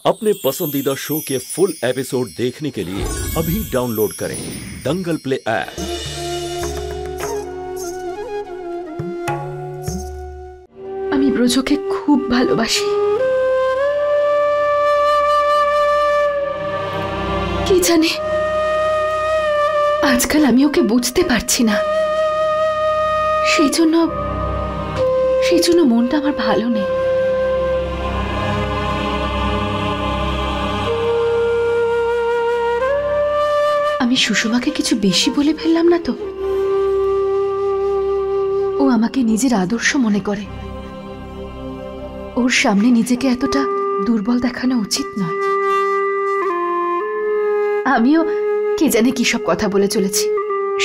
अपने पसंदीदा शो के फुल एपिसोड देखने के लिए अभी डाउनलोड करें दंगल प्ले ऐप। আমি ব্রজকে খুব ভালোবাসি। কি জানি আজকাল আমি ওকে বুঝতে পারছি না, সেই জন্য মনটা আমার ভালো নেই। আমি সুষমাকে কিছু বেশি বলে ফেললাম না তো? ও আমাকে নিজের আদর্শ মনে করে, ওর সামনে নিজেকে এতটা দুর্বল দেখানো উচিত নয়। আমিও কে জানে কি সব কথা বলে চলেছি।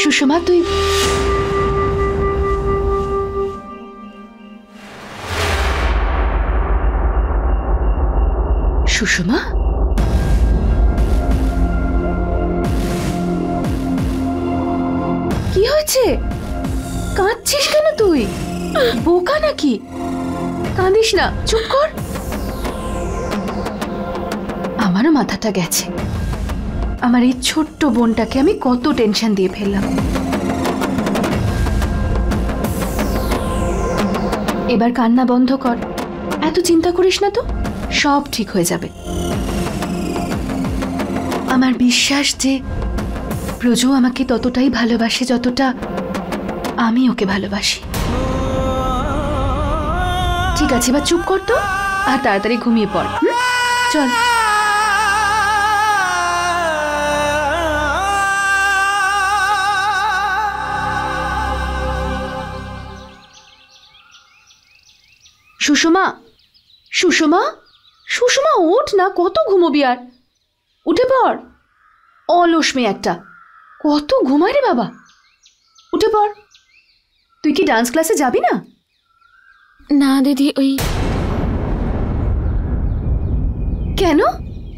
সুষমা, তুই সুষমা, কি হয়েছে? কাঁদছিস কেন তুই? বোকা নাকি? কাঁদিস না, চুপ কর। আমারও মাথাটা গেছে। আমার এই ছোট্ট বোনটাকে আমি কত টেনশন দিয়ে ফেললাম। এবার কান্না বন্ধ কর, এত চিন্তা করিস না তো, সব ঠিক হয়ে যাবে। আমার বিশ্বাস যে ব্রজ আমাকে ততটাই ভালোবাসে যতটা আমি ওকে ভালোবাসি। ঠিক আছে, এবার চুপ কর তো, আর তাড়াতাড়ি ঘুমিয়ে পড়। চল। সুষমা, সুষমা, সুষমা, ওঠ না, কত ঘুমোবি আর? উঠে পড়। অলস মেয়ে একটা, কত ঘুমায় রে বাবা। উঠে পড়। তুই কি ডান্স ক্লাসে যাবি না? না দিদি, ওই কেন?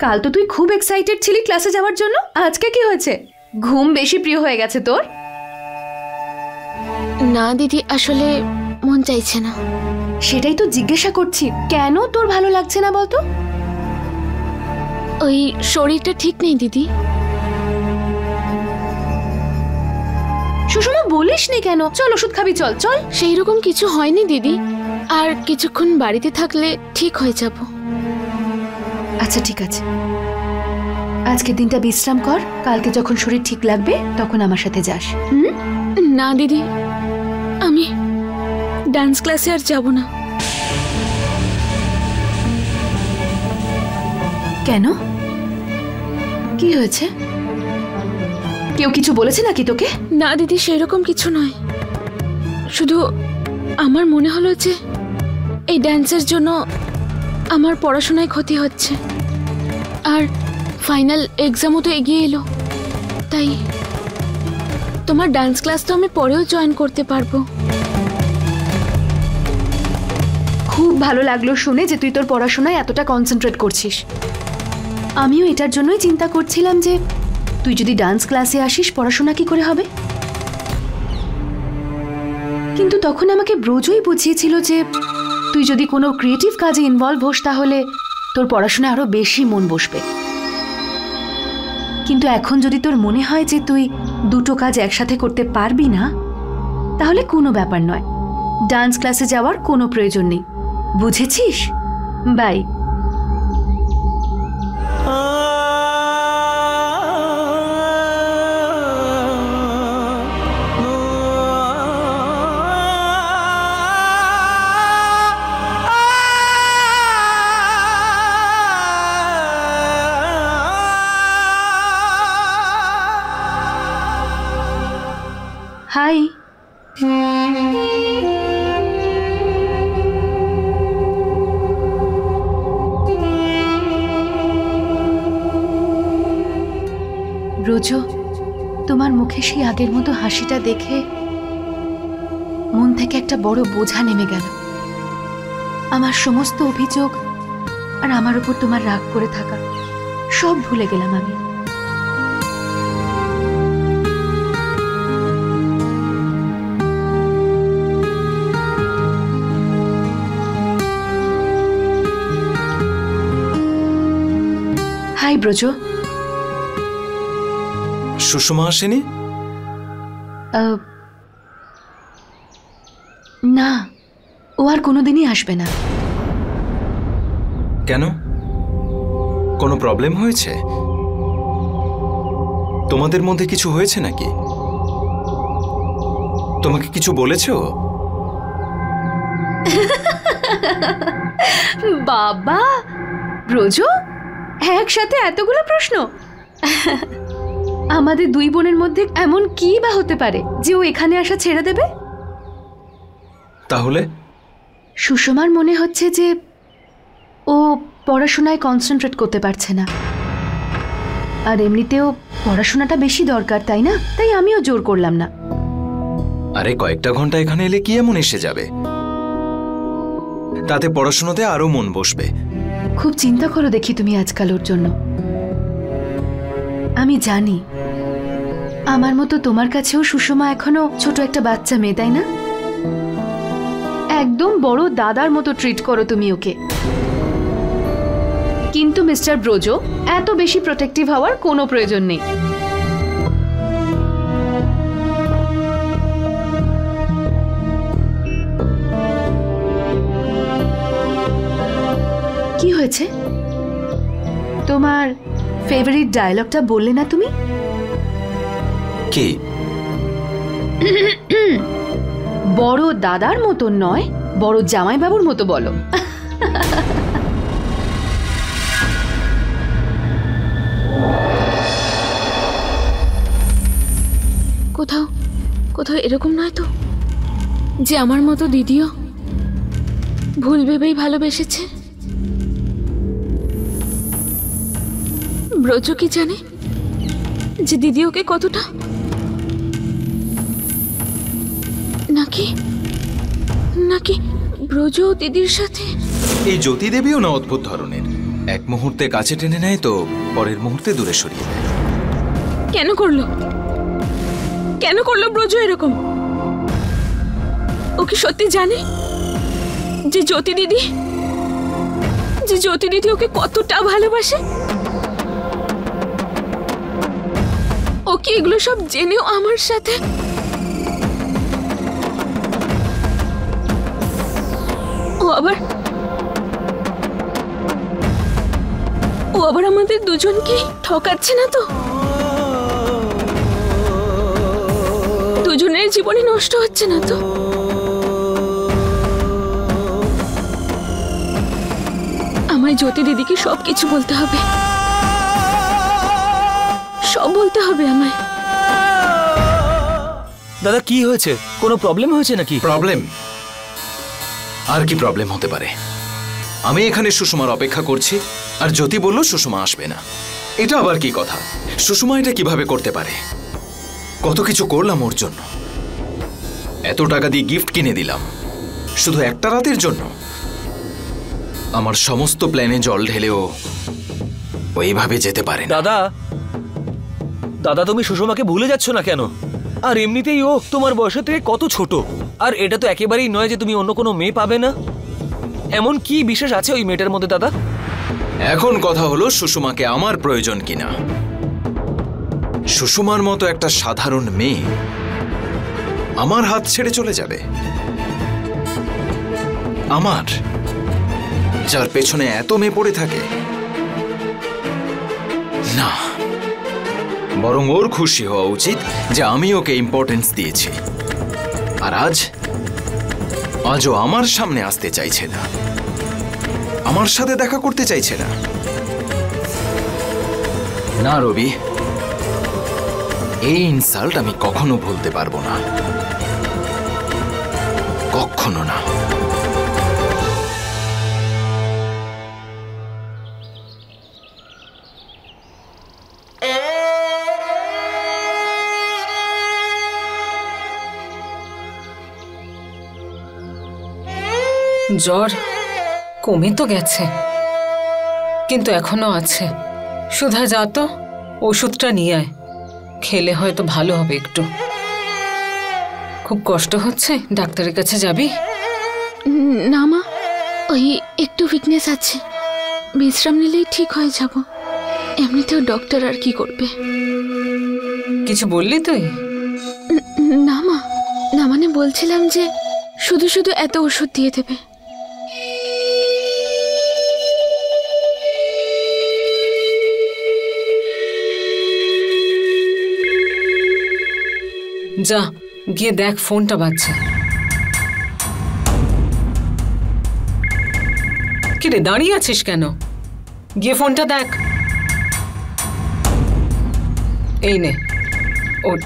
কাল তো তুই খুব এক্সাইটেড ছিলি ক্লাসে যাওয়ার জন্য, আজকে কি হয়েছে? ঘুম বেশি প্রিয় হয়ে গেছে তোর? না দিদি, আসলে মন চাইছে না। সেটাই তো জিজ্ঞাসা করছি, কেন তোর ভালো লাগছে না বলতো? ওই শরীরটা ঠিক নেই দিদি। সুষমা, বলিস নি কেন? চল ওষুধ খাবি, চল চল। সেই রকম কিছু হয়নি দিদি, আর কিছুক্ষণ বাড়িতে থাকলে ঠিক হয়ে যাব। আচ্ছা ঠিক আছে, আজকের দিনটা বিশ্রাম কর, কালকে যখন শরীর ঠিক লাগবে তখন আমার সাথে যাস। না দিদি, আমি ডান্স ক্লাসে আর যাব না। কেন? কি হয়েছে? কেউ কিছু বলেছে নাকি তোকে? না দিদি, সেই রকম কিছু নয়, শুধু আমার মনে হলো যে এই ডান্সের জন্য আমার পড়াশোনায় ক্ষতি হচ্ছে, আর ফাইনাল এক্সামও তো এগিয়ে এলো, তাই তোমার ডান্স ক্লাস তো আমি পরেও জয়েন করতে পারবো। খুব ভালো লাগলো শুনে যে তুই তোর পড়াশোনায় এতটা কনসেন্ট্রেট করছিস। আমিও এটার জন্যই চিন্তা করছিলাম যে তুই যদি ডান্স ক্লাসে আসিস পড়াশোনা কি করে হবে। কিন্তু তখন আমাকে ব্রজই বুঝিয়েছিল যে তুই যদি কোনো ক্রিয়েটিভ কাজে ইনভলভ হোস তাহলে তোর পড়াশোনায় আরো বেশি মন বসবে। কিন্তু এখন যদি তোর মনে হয় যে তুই দুটো কাজ একসাথে করতে পারবি না, তাহলে কোনো ব্যাপার নয়, ডান্স ক্লাসে যাওয়ার কোনো প্রয়োজন নেই, বুঝেছিস? বাই। হাই। ব্রজ, তোমার মুখে সেই আগের মতো হাসিটা দেখে মন থেকে একটা বড় বোঝা নেমে গেল। আমার সমস্ত অভিযোগ আর আমার উপর তোমার রাগ করে থাকা সব ভুলে গেলাম আমি। হাই ব্রজ। সুষমা আসেনি? না, ও আর কোনোদিনই আসবে না। কেন? কোনো প্রবলেম হয়েছে? তোমাদের মধ্যে কিছু হয়েছে নাকি? তোমাকে কিছু বলেছে ও? বাবা ব্রজ, একসাথে এতগুলো প্রশ্ন! আমাদের দুই বোনের মধ্যে এমন কি বা হতে পারে যে ও এখানে আসা ছেড়ে দেবে? তাহলে সুষমার মনে হচ্ছে যে ও পড়াশোনায় কনসেন্ট্রেট করতে পারছে না, আর এমনিতেও পড়াশোনাটা বেশি দরকার, তাই না? তাই আমিও জোর করলাম না। আরে কয়েকটা ঘন্টা এখানে এলে কি এমন এসে যাবে? তাতে পড়াশোনাতে আরো মন বসবে। খুব চিন্তা করো দেখি তুমি আজকাল ওর জন্য। আমি জানি আমার মতো তোমার কাছেও সুষমা এখনো ছোট একটা বাচ্চা মেয়ে, তাই না? একদম বড় দাদার মতো ট্রিট করো তুমি ওকে। কিন্তু মিস্টার ব্রজ, এত বেশি প্রোটেক্টিভ হওয়ার কোনো প্রয়োজন নেই। কি হয়েছে? তোমার ফেভারিট ডায়লগটা বললে না তুমি? কি? বড় দাদার মতো নয়, বড় জামাইবাবুর মতো বলো। কোথাও কোথাও এরকম নয় তো যে আমার মতো দিদিও ভুল ভেবেই ভালোবেসেছে? ব্রজ কি জানে যে দিদি ওকে কতটা? নাকি নাকি ব্রজ দিদির সাথে? এই জ্যোতি দেবীও না অদ্ভুত ধরনের। এক মুহূর্তে কাছে টেনে নেয় তো পরের মুহূর্তে দূরে সরিয়ে দেয়। কেন করলো? কেন করলো ব্রজ এরকম? ও কি সত্যি জানে যে জ্যোতি দিদি ওকে কতটা ভালোবাসে? ও কি এগুলো সব জেনেও আমার সাথে? ও আবার আমাদের দুজনকে ঠকাচ্ছে না তো? দুজনের জীবনে নষ্ট হচ্ছে না তো? আমায় জ্যোতি দিদিকে সবকিছু বলতে হবে, সব বলতে হবে আমায়। দাদা কি হয়েছে? কোনো প্রবলেম হয়েছে নাকি? প্রবলেম? আর কি প্রবলেম হতে পারে? আমি এখানে সুষমার অপেক্ষা করছি আর জ্যোতি বলল সুষমা আসবে না। এটা আবার কি কথা? সুষমা এটা কিভাবে করতে পারে? কত কিছু করলাম ওর জন্য, এত টাকা দিয়ে গিফট কিনে দিলাম শুধু একটা রাতের জন্য। আমার সমস্ত প্ল্যানে জল ঢেলেও ওইভাবে যেতে পারে না। দাদা দাদা তুমি সুষমাকে ভুলে যাচ্ছ না কেন? আর এমনিতেই ও তোমার বয়সের থেকে কত ছোট। আর এটা তো একেবারেই নয় যে তুমি অন্য কোনো মেয়ে পাবে না। এমন কি বিশেষ আছে ওই মেয়েটার মধ্যে দাদা? এখন কথা হলো সুষমাকে আমার প্রয়োজন কিনা। সুষমার মতো একটা সাধারণ মেয়ে আমার হাত ছেড়ে চলে যাবে? আমার, যার পেছনে এত মেয়ে পড়ে থাকে? না, বরং ওর খুশি হওয়া উচিত যে আমি ওকে ইম্পর্টেন্স দিয়েছি। আর আজও আমার সামনে আসতে চাইছে না, আমার সাথে দেখা করতে চাইছে না। না রবি, এই ইনসাল্ট আমি কখনো ভুলতে পারবো না, কখনো না। জ্বর কমে তো গেছে, কিন্তু এখনো আছে। সুধা, যা তো ওষুধটা নিয়ে আয়, খেলে হয়তো ভালো হবে একটু। খুব কষ্ট হচ্ছে, ডাক্তারের কাছে যাবি? না মা, ওই একটু উইকনেস আছে, বিশ্রাম নিলেই ঠিক হয়ে যাব। এমনিতেও ডক্টর আর কি করবে। কিছু বললি তুই? না মা, না মানে বলছিলাম যে শুধু শুধু এত ওষুধ দিয়ে দেবে। যা গিয়ে দেখ ফোনটা বাজছে। কিরে দাঁড়িয়ে আছিস কেন? গিয়ে ফোনটা দেখ। এই নে ওঠ।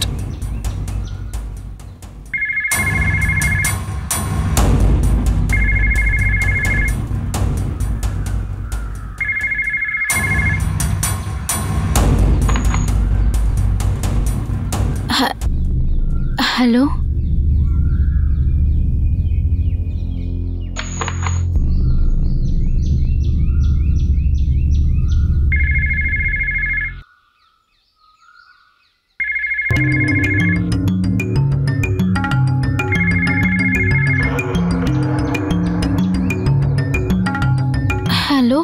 হ্যালো, হ্যালো,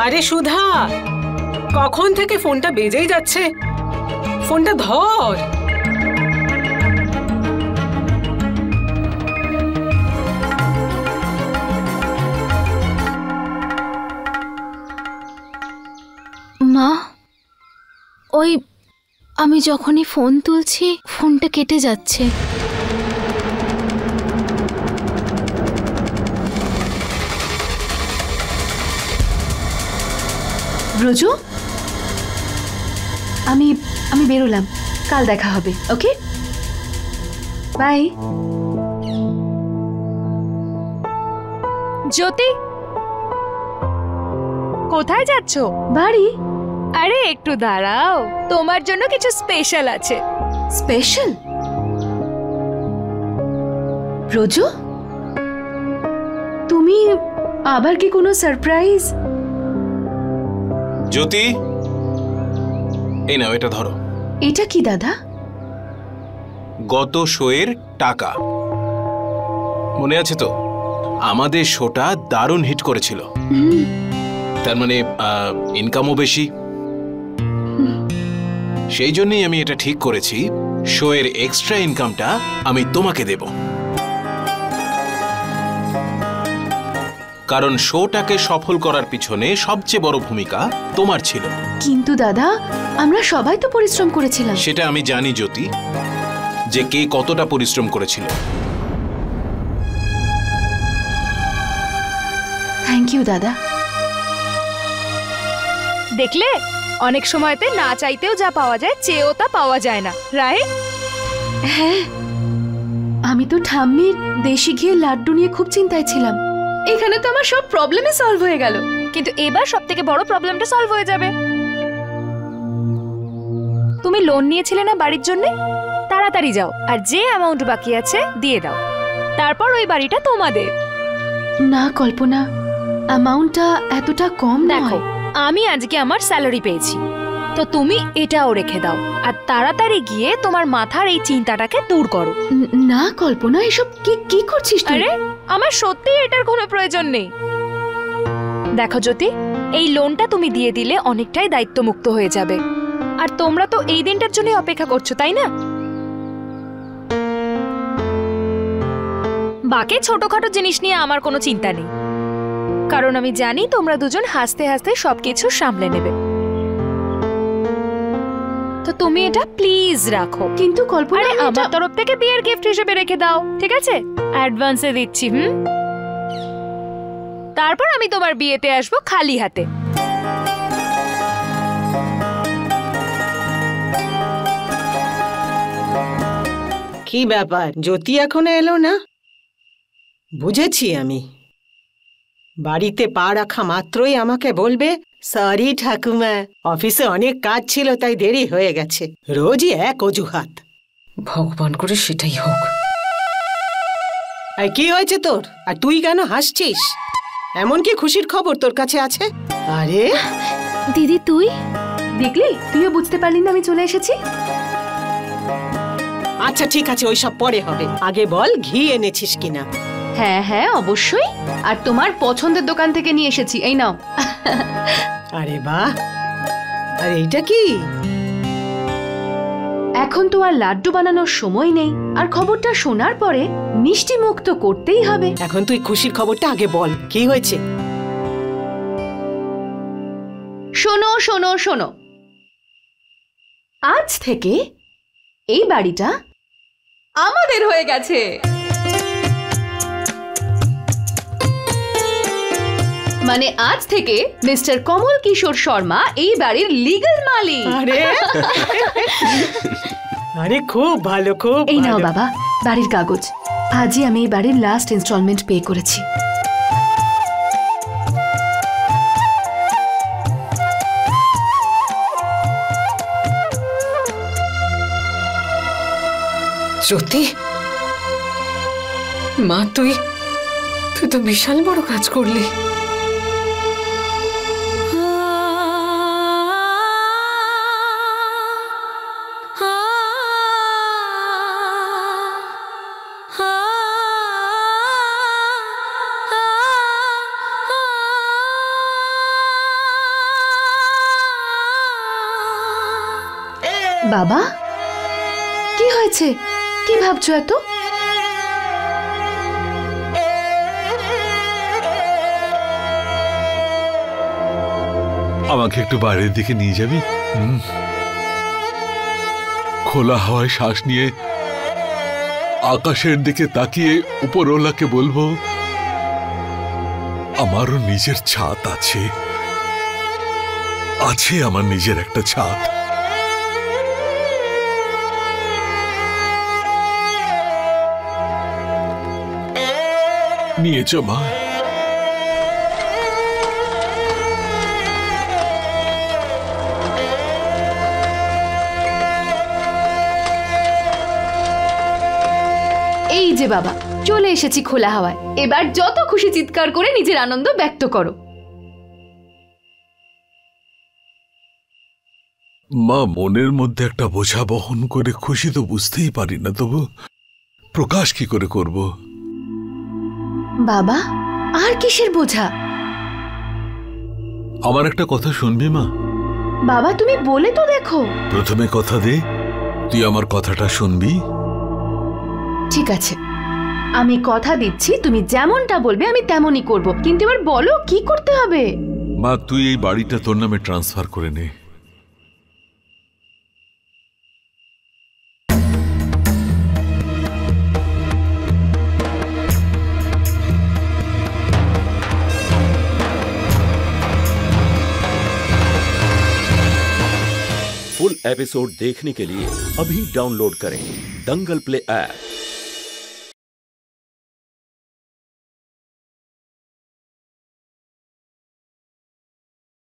আরে সুধা, কখন থেকে ফোনটা বেজেই যাচ্ছে, ফোনটা ধর। মা ওই আমি যখনই ফোন তুলছি ফোনটা কেটে যাচ্ছে। ব্রজ, আমি বেরোলাম, কাল দেখা হবে। ওকে, বাই। জ্যোতি, কোথায় যাচ্ছ? বাড়ি। আরে একটু দাঁড়াও, তোমার জন্য কিছু স্পেশাল আছে। স্পেশাল? ব্রজ, তুমি আবার কি কোনো সারপ্রাইজ? জ্যোতি, এই নাও, এটা ধরো। এটা কি দাদা? গত শোয়ের টাকা, মনে আছে তো? আমাদের শোটা দারুণ হিট করেছিল, তার মানে ইনকামও বেশি। সেই জন্যই আমি এটা ঠিক করেছি, শোয়ের এক্সট্রা ইনকামটা আমি তোমাকে দেব, কারণ শোটাকে সফল করার পিছনে সবচেয়ে বড় ভূমিকা তোমার ছিল। কিন্তু দাদা, আমরা সবাই তো পরিশ্রম করেছিলাম। সেটা আমি জানি জ্যোতি, যে কে কতটা পরিশ্রম করেছিল। থ্যাংক ইউ দাদা। দেখলে, অনেক সময়তে না চাইতেও যা পাওয়া যায় চেয়েও তা পাওয়া যায় না, রাইট? হ্যাঁ, আমি তো ঠাম্মির দেশি ঘিয়ের লাড্ডু নিয়ে খুব চিন্তায় ছিলাম। এখানে তো আমার সব প্রবলেমই সলভ হয়ে গেল। কিন্তু এবার সবথেকে বড় প্রবলেমটা সলভ হয়ে যাবে। তুমি লোন নিয়েছিলে না বাড়ির জন্য? তাড়াতাড়ি যাও আর যে অ্যামাউন্ট বাকি আছে দিয়ে দাও, তারপর ওই বাড়িটা তোমাদের। না কল্পনা, অ্যামাউন্টটা এতটা কম দেখো, আমি আজকে আমার স্যালারি পেয়েছি, তো তুমি এটাও রেখে দাও আর তাড়াতাড়ি গিয়ে তোমার মাথার এই চিন্তাটাকে দূর করো। না কল্পনা, এসব কি করছিস তুই? আরে আমার সত্যি এটার কোনো প্রয়োজন নেই। দেখো জ্যোতি, এই লোনটা তুমি দিয়ে দিলে অনেকটাই দায়িত্বমুক্ত হয়ে যাবে। আর তোমরা তো এই দিনটার জন্য অপেক্ষা করছো, তাই না? বাকি ছোটখাটো জিনিস নিয়ে আমার কোনো চিন্তা নেই, কারণ আমি জানি তোমরা দুজন হাসতে হাসতে সবকিছু সামলে নেবে। তো তুমি এটা প্লিজ রাখো। কিন্তু কল্পনা, আরে আমার তরফ থেকে বিয়ের গিফট হিসেবে রেখে দাও, ঠিক আছে? অ্যাডভান্সে দিচ্ছি। তারপর আমি তোমার বিয়েতে আসবো খালি হাতে। কি ব্যাপার, জ্যোতি এখনো এলো না? বুঝেছি আমি, বাড়িতে পা রাখা মাত্রই আমাকে বলবে সরি ঠাকুমা, অফিসে অনেক কাজ ছিল তাই দেরি হয়ে গেছে। রোজই এক অজুহাত। ভগবান করে সেটাই হোক। আর কি হয়েছে তোর? আর তুই কেন হাসছিস? এমন কি খুশির খবর তোর কাছে আছে? আরে দিদি তুই দেখলি, তুইও বুঝতে পারলি না আমি চলে এসেছি। আচ্ছা ঠিক আছে, ওইসব পরে হবে, আগে বল ঘি এনেছিস কিনা। হ্যাঁ হ্যাঁ অবশ্যই, আর তোমার পছন্দের দোকান থেকে নিয়ে এসেছি, এই নাও। আরে বাহ, আর এইটা কি? এখন তো আর লাড্ডু বানানোর সময় নেই, আর খবরটা শোনার পরে মিষ্টি মুখ তো করতেই হবে। এখন তুই খুশির খবরটা আগে বল, কি হয়েছে? শোনো শোনো শোনো, আজ থেকে এই বাড়িটা আমাদের হয়ে গেছে। মানে আজ থেকে মিস্টার কমল কিশোর শর্মা এই বাড়ির লিগ্যাল মালিক। আরে আরে খুব ভালো, খুব এই নাও ভালো। বাবা বাড়ির কাগজ, আজই আমি এই বাড়ির লাস্ট ইনস্টলমেন্ট পে করেছি। জ্যোতি, মা তুই তো বিশাল বড় কাজ করলি। বাবা কি হয়েছে, কি ভাবছো এত? আমাকে একটু বাইরের দিকে নিয়ে যাবি? খোলা হাওয়ায় শ্বাস নিয়ে আকাশের দিকে তাকিয়ে উপরওয়ালাকে বলবো আমারও নিজের ছাদ আছে, আছে আমার নিজের একটা ছাদ। নিয়েছ মা? এই যে বাবা চলে এসেছি খোলা হাওয়ায়, এবার যত খুশি চিৎকার করে নিজের আনন্দ ব্যক্ত করো। মা মনের মধ্যে একটা বোঝা বহন করে খুশি তো বুঝতেই পারি না, তবু প্রকাশ কি করে করব? বাবা আর কিসের বোঝা? আমার একটা কথা শুনবি মা? বাবা তুমি বলে তো দেখো। প্রথমে কথা দে, তুই আমার কথাটা শুনবি। ঠিক আছে, আমি কথা দিচ্ছি তুমি যেমনটা বলবে আমি তেমনই করব, কিন্তু এবার বলো কি করতে হবে। মা তুই এই বাড়িটা তোর নামে ট্রান্সফার করে নে। फुल एपिसोड देखने के लिए अभी डाउनलोड करें दंगल प्ले ऐप।